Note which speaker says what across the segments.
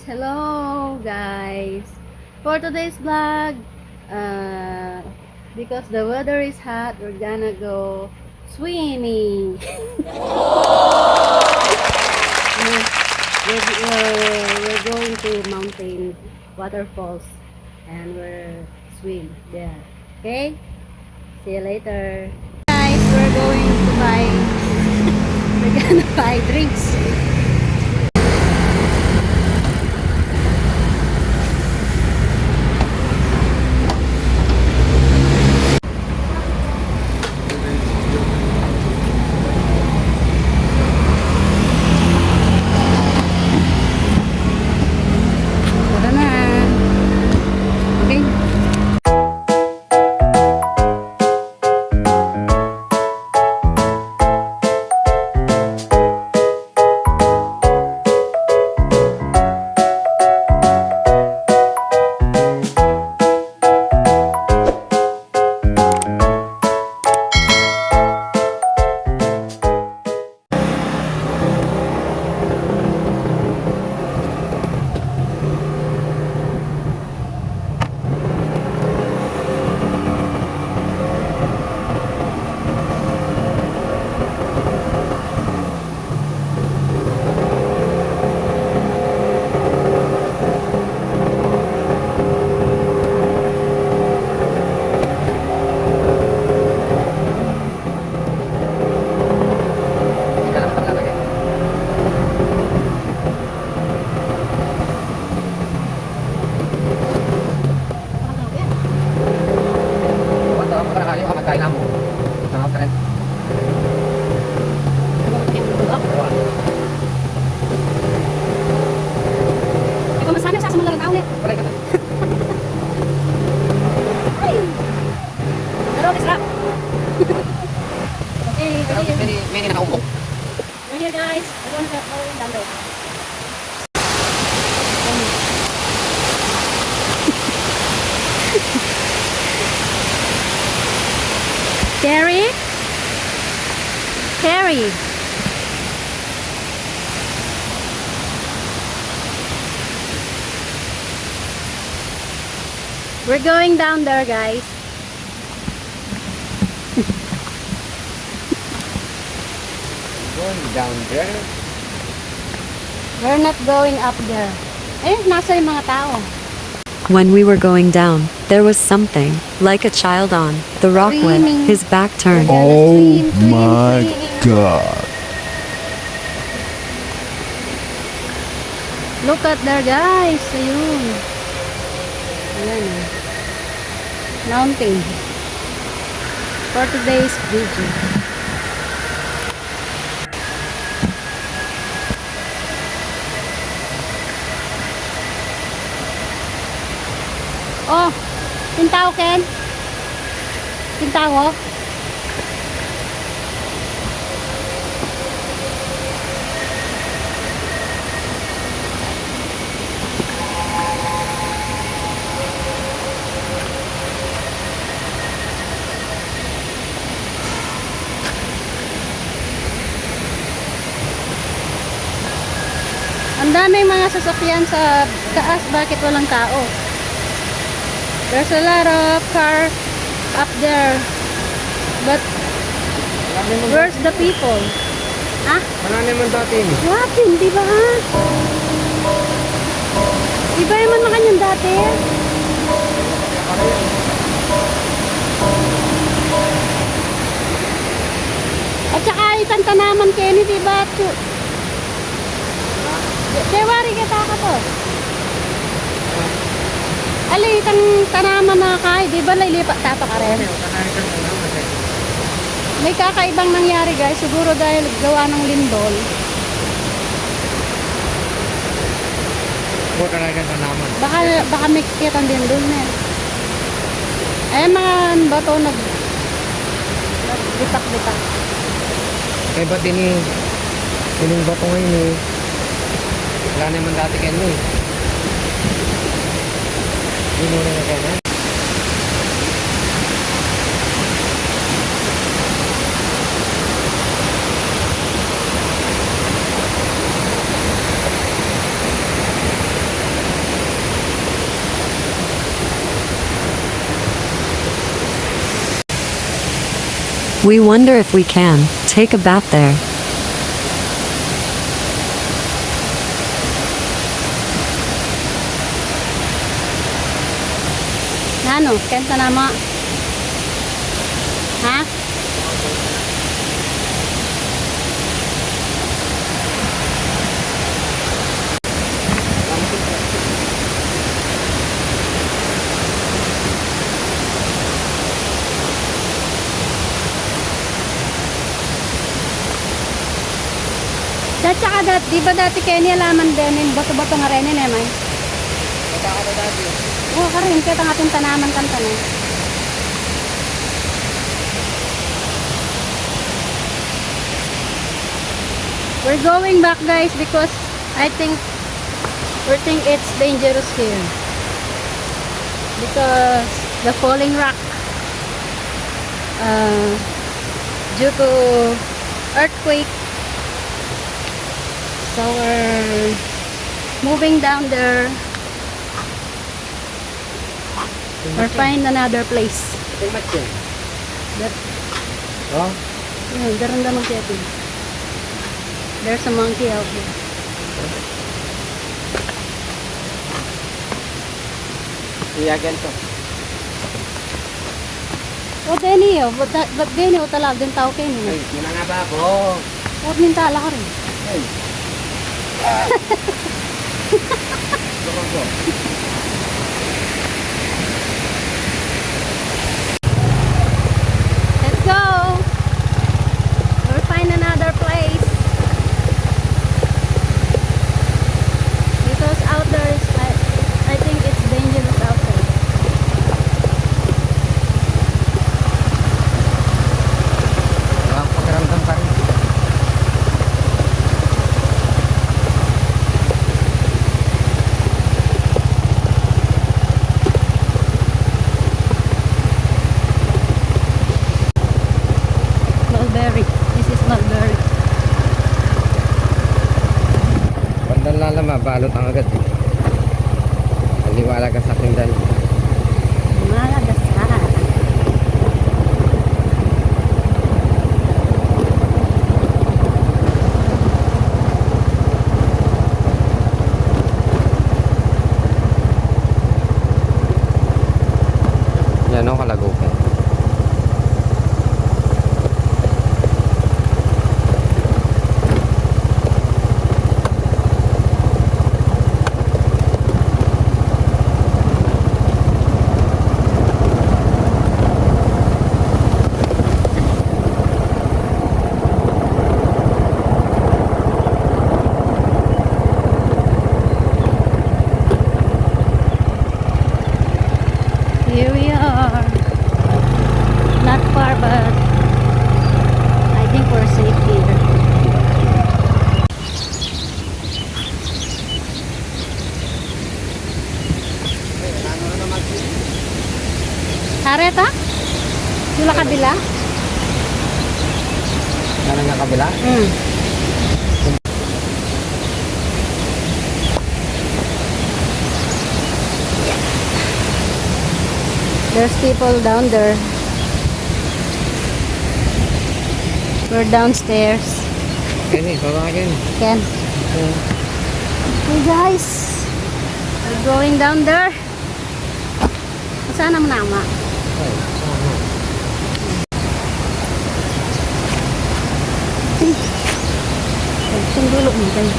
Speaker 1: Hello guys! For today's vlog, because the weather is hot, we're gonna go swimming. we're going to mountain waterfalls and we're swim there. Okay? See you later. Guys, we're going to buy, we're gonna buy drinks. Tara na. Okay? Masanya sa mga tao ulit. Ay! Pero disrap. Okay,
Speaker 2: May nakaumpok.
Speaker 1: we're here guys. We're going to go down there. Carrie? Carrie? We're going down there, guys.
Speaker 2: Going down there.
Speaker 1: We're not going up there. Eh, nasa yung mga tao.
Speaker 3: When we were going down, there was something, like a child on the rock with
Speaker 1: Screaming.
Speaker 3: his back turned.
Speaker 1: Oh
Speaker 4: My God.
Speaker 1: Look at there, guys. Ayun. Ayan. Mountain. For today's video. Oh, Tintao Ken? Tintao? Ang daming mga sasakyan sa taas, bakit walang tao? There's a lot of car up there. But where's the people? Ha?
Speaker 2: Wala naman dati.
Speaker 1: What? Hindi ba ha? Iba naman mga kanyan dati. At saka isang tanaman Kenny, diba? Dewari kita ka to. Ali, itang tanaman na kahit, di ba nailipat tato ka rin? May kakaibang nangyari guys, siguro dahil gawa ng lindol.
Speaker 2: Huwag ka lang naman.
Speaker 1: Baka may kitang lindol na yan. Eh, mga bato nagbitak-bitak.
Speaker 2: Kaya ba't dining bato ngayon eh? Wala naman dati kayo eh. Hindi mo na ganyan.
Speaker 3: We wonder if we can take a bath there.
Speaker 1: Ano? Kenta na mo? Ha? At saka di ba dati Kenya laman din yung bato-bato nga rin yun eh, may?
Speaker 2: Kata ka na dati.
Speaker 1: Oo, karin, kaya ang ating tanaman kang tanan. We're going back guys because I think it's dangerous here. Because the falling rock due to earthquake. So we're moving down there or find another place.
Speaker 2: Ito yung match yun.
Speaker 1: That,
Speaker 2: Oh?
Speaker 1: yun, daranda magkiyati. There's a monkey out here.
Speaker 2: Iyagan to.
Speaker 1: O Denny, but Denny, o talag din tao kayo
Speaker 2: Ay,
Speaker 1: nila.
Speaker 2: yun na nga ba po?
Speaker 1: O nintala ko rin.
Speaker 2: Ay. Durog ko.
Speaker 1: Let's go! We'll find another place. Because out there is, I think it's dangerous out there.
Speaker 2: Ang pakiramdam pa rin.
Speaker 1: Mulberry. This is mulberry.
Speaker 2: Bandang lalama, balot ang agad. Aliwala ka sa aking dali.
Speaker 1: Malagasar.
Speaker 2: Yan o, kalagukan.
Speaker 1: Here we are. Not far, but I think we're safe here. Hareta? Dula kabila?
Speaker 2: Ano nga kabila?
Speaker 1: Hmm. There's people down there. We're downstairs.
Speaker 2: Kani, baba ka Ken.
Speaker 1: Ken. Hey guys, we're going down there. Saan ang nama? Sundulog mo kayo.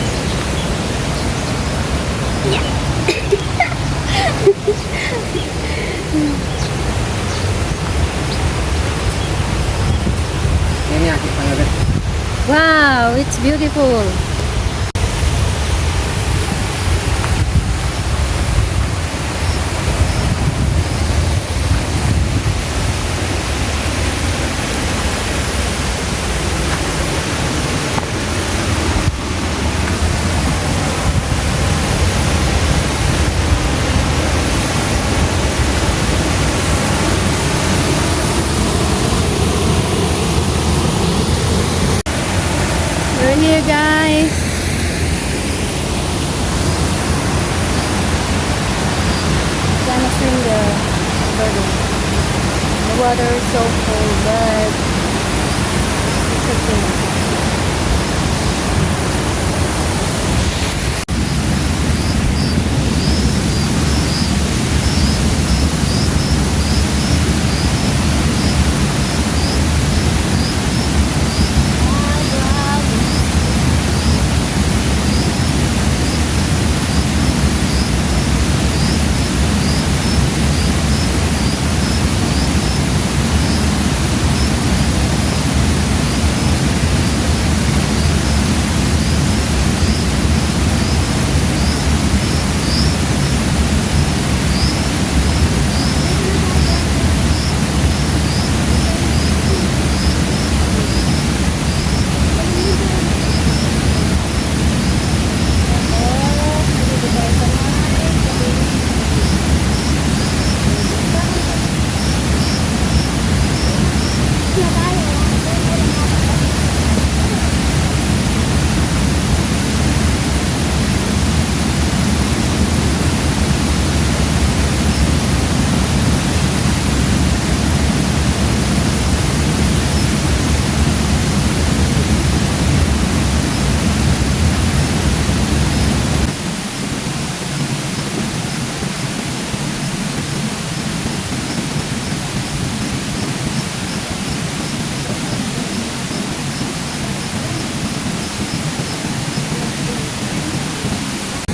Speaker 2: Yan yung akit pang agad.
Speaker 1: Wow, it's beautiful. We're here, guys. Gonna swim there. The water is so cold, but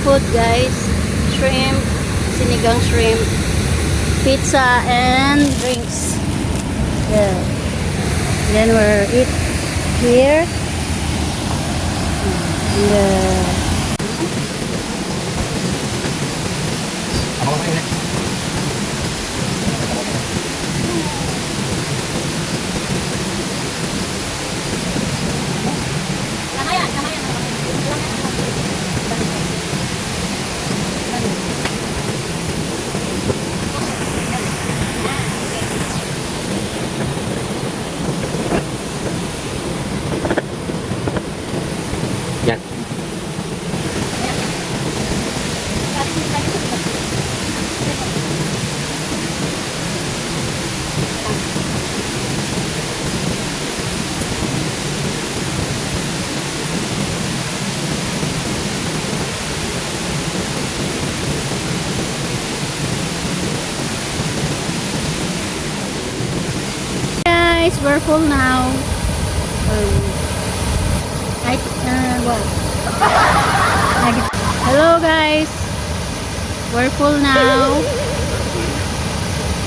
Speaker 1: Food guys, shrimp, sinigang shrimp, pizza and drinks. Yeah. Then we're eat here. And,
Speaker 2: Yan.
Speaker 1: guys, we're full now. Hello guys, we're full now,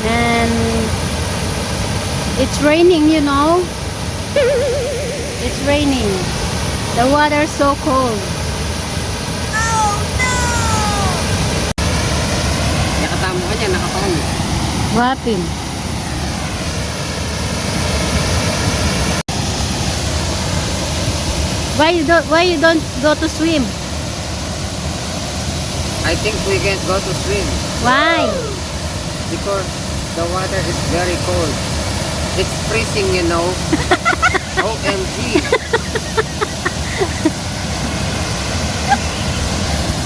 Speaker 1: and it's raining, you know. It's raining. The water's so cold.
Speaker 2: Nakatamo ka niya, nakapangin.
Speaker 1: What happened? Why you don't go to swim?
Speaker 2: I think we can go to swim
Speaker 1: Why?
Speaker 2: because the water is very cold. It's freezing, you know. OMG.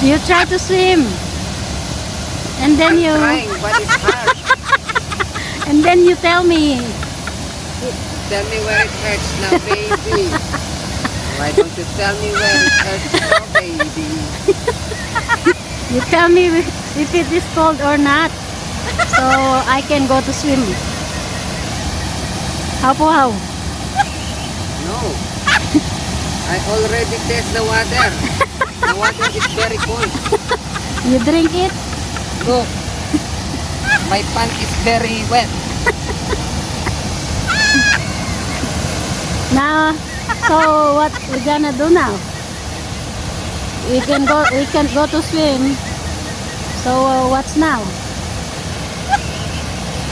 Speaker 1: You try to swim, and then
Speaker 2: I'm
Speaker 1: you
Speaker 2: trying, but it's hard.
Speaker 1: and then you tell me.
Speaker 2: Tell me where it hurts now, baby. Why don't you tell me where it hurts now, baby?
Speaker 1: You tell me if it is cold or not, so I can go to swim. How?
Speaker 2: No. I already test the water. The water is very cold.
Speaker 1: You drink it?
Speaker 2: Look. My pants is very wet.
Speaker 1: Now, so what we gonna do now? We can go to swim. So what's now?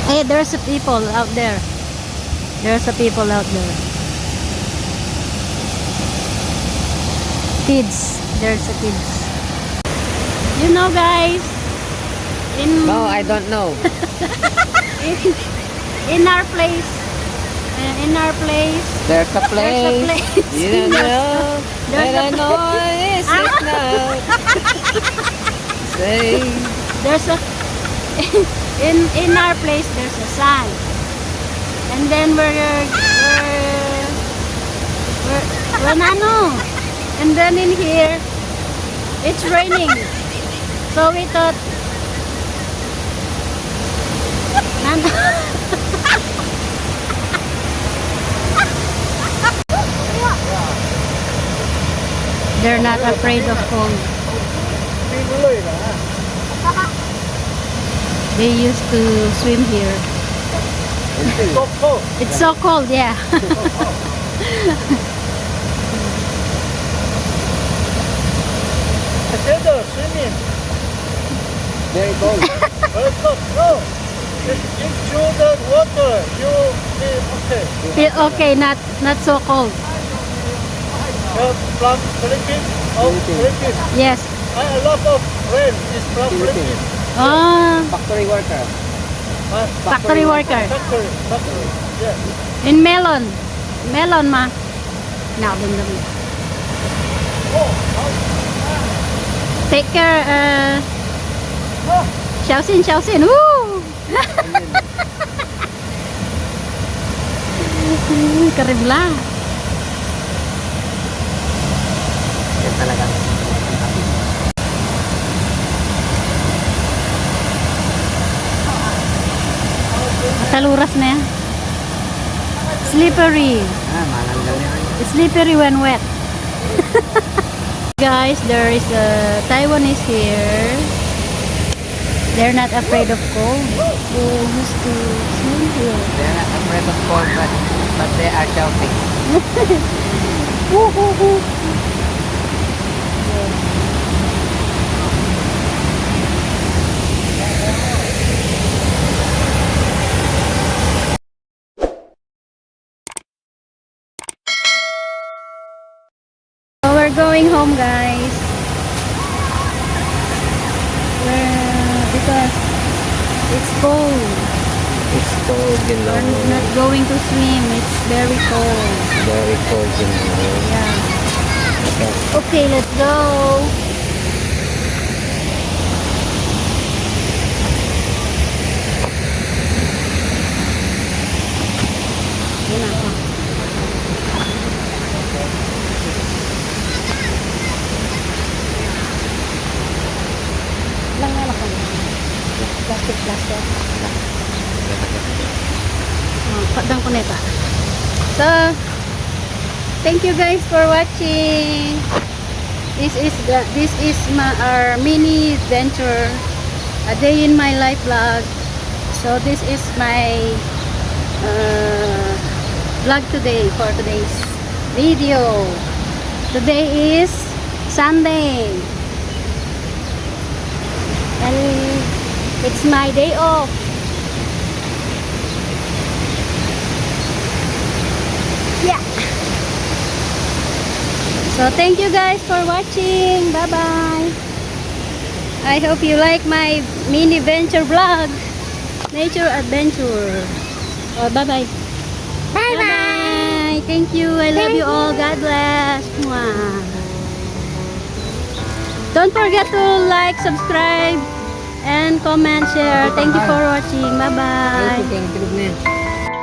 Speaker 1: Hey, there's a people out there. There's a people out there. Kids. There's a kids. You know, guys.
Speaker 2: No, I don't know.
Speaker 1: In our place. In our place.
Speaker 2: There's a place.
Speaker 1: There's a place.
Speaker 2: You don't know.
Speaker 1: There's
Speaker 2: And I
Speaker 1: a
Speaker 2: know it's it now. Say.
Speaker 1: There's a in our place there's a sun, and then We're Nano. And then in here, it's raining. So we thought, Nano. They're not afraid of cold. They used to swim here. It's so cold, yeah.
Speaker 5: Together swimming.
Speaker 2: Very cold.
Speaker 5: Very cold. No. Into the water, you feel okay.
Speaker 1: Feel okay, not so cold.
Speaker 5: From Philippines? Oh, Philippines.
Speaker 1: Yes.
Speaker 5: A lot of friends is from Philippines.
Speaker 1: Oh,
Speaker 2: Factory worker.
Speaker 1: factory worker.
Speaker 5: Factory. Yeah.
Speaker 1: In melon. Melon ma. Now, take care, Xiaoxin, Xiaoxin. Woo! Karibla.
Speaker 2: Yan talaga.
Speaker 1: Taluras na yan. Slippery.
Speaker 2: Malanggal yan.
Speaker 1: Slippery when wet. Guys, there is a Taiwanese here. They're not afraid of cold. They used to swim here.
Speaker 2: They're not afraid of cold, but they are shouting.
Speaker 1: Woo, woo, woo. So we're going home, guys. Because it's cold.
Speaker 2: It's cold, you know.
Speaker 1: We're not going to swim. It's very cold.
Speaker 2: Very cold, you know.
Speaker 1: Yeah. Okay, let's go. Yun na ako. Lang nga ako. Plastic. Padang kuneta. So, thank you guys for watching. This is our mini adventure, a day in my life vlog. So this is my vlog today for today's video. Today is Sunday, and it's my day off. Yeah. So thank you guys for watching. Bye bye. I hope you like my mini venture vlog, nature adventure. Oh, bye bye. Bye bye. Thank you. I love you all. God bless. Mwah. Don't forget to like, subscribe, and comment, share. Thank you for watching. Bye bye.
Speaker 2: Thank you.
Speaker 1: Thank you.